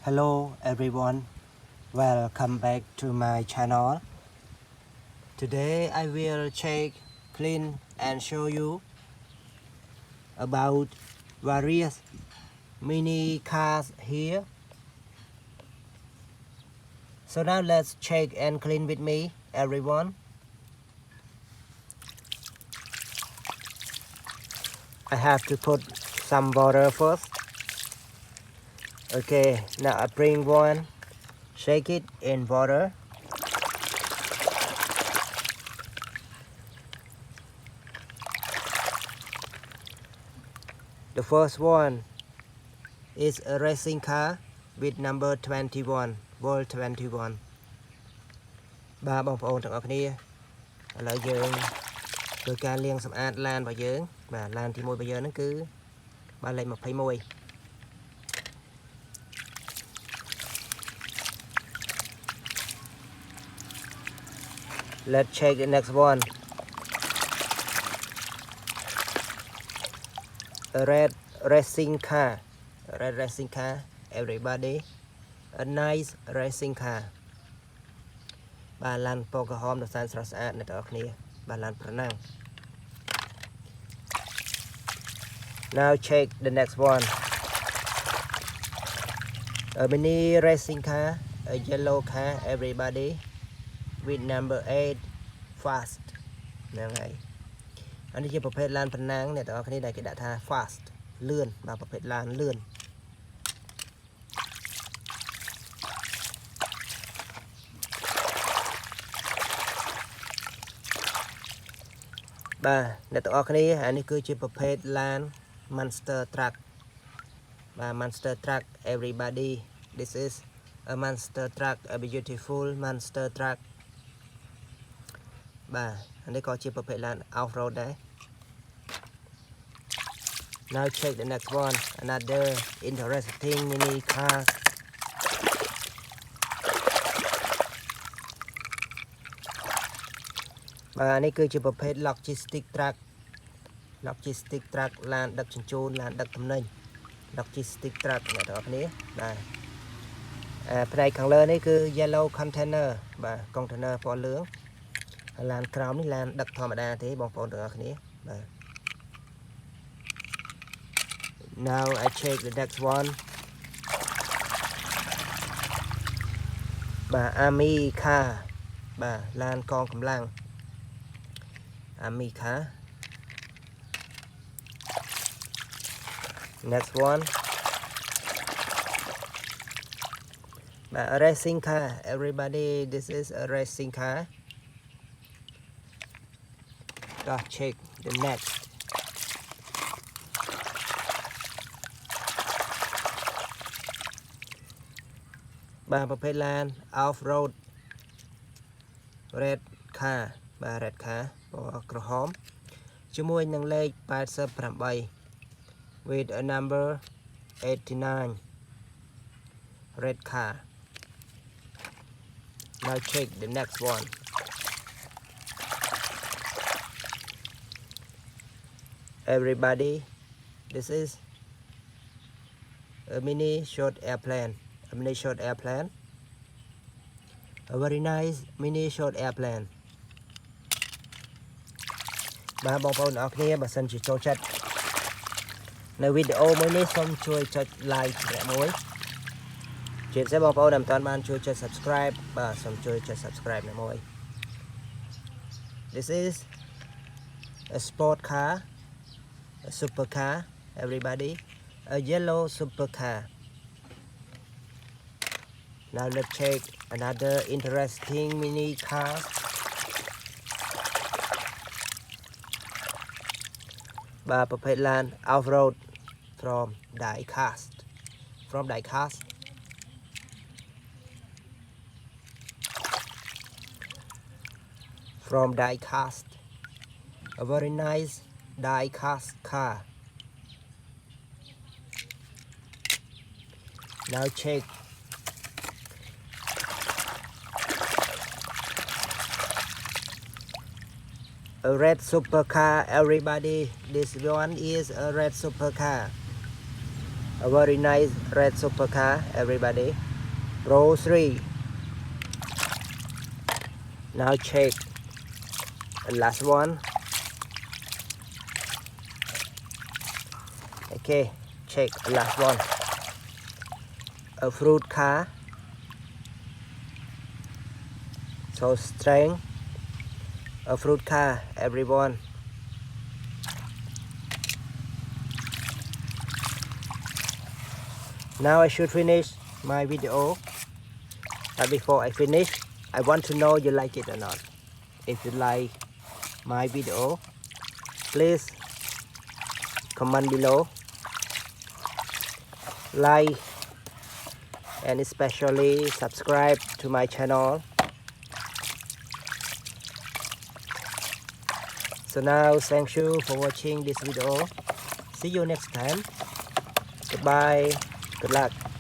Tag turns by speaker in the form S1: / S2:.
S1: Hello everyone, welcome back to my channel. Today I will check, clean and show you about various mini cars here. So now let's check and clean with me everyone. I have to put some water first. Okay, now I bring one, shake it in water. The first one is a racing car with number 21, World 21. បាទបងប្អូនទាំងអស់គ្នាឥឡូវយើងធ្វើការលាងសម្អាតឡានរបស់យើងបាទឡានទី1របស់យើងហ្នឹងគឺបាទលេខ21 Let's check the next one. A red racing car. A red racing car, everybody. A nice racing car. បាទឡានពណ៌ក្រហមដ៏សែនស្រស់ស្អាតអ្នកទាំងអស់គ្នាបាទឡានប្រណាំង Now check the next one. A mini racing car, a yellow car, everybody. With number 8 fast ហ្នឹងហើយអានេះជាប្រភេទឡានប្រណាំងអ្នកទាំងអស់គ្នាដែលគេដាក់ថា fast លឿនបាទប្រភេទឡានលឿនបាទអ្នកទាំងអស់គ្នាអានេះគឺជាប្រភេទឡាន Monster Truck បាទ Monster Truck everybody this is a Monster Truck a beautiful Monster Truck បាទអានេះក៏ជាប្រភេទឡាន off road ដែរ Now check the next one another interesting mini car បាទនេះគឺជាប្រភេទ logistic truck ឡានដឹកជញ្ជូនឡានដឹកទំនិញ logistic truck អ្នកទាំងអស់គ្នាបាទផ្នែកខាងលើនេះគឺ yellow container បាទ container ពណ៌លឿងឡានក្រោមនេះឡានដឹកធម្មតាទេបងប្អូនទាំងអស់គ្នាបាទ Now I check the next one បាទ army car បាទឡានកងកម្លាំង army car Next one បាទ racing car everybody this is a racing car Let's check the next បាទប្រភេទឡាន off road red car បាទ red car ពណ៌ក្រហមជាមួយនឹងលេខ88 with a number 89 red car Now check the next one Everybody this is a mini short airplane a very nice mini short airplane បាទបងប្អូនអរគ្នាបើសិនជាចូលចិត្តនៅវីដេអូមួយនេះសូមជួយចុច like ម្នាក់មួយជាពិសេសបងប្អូនដែលមិនទាន់បានជួយចុច subscribe បាទសូមជួយចុច subscribe ម្នាក់មួយ This is a sport car a supercar everybody a yellow supercar Now let's check another interesting mini car បាទប្រភេទឡាន off road from diecast a very nice diecast car Now check a red supercar everybody this one is a red supercar A very nice red supercar, everybody. Row 3. Now check the last one. Okay, check the last one. A fruit car. So strange. A fruit car, everyone. Now I should finish my video, but before I finish, I want to know you like it or not. If you like my video, please comment below, like, and especially subscribe to my channel. So now, thank you for watching this video. See you next time. Goodbye. Good luck.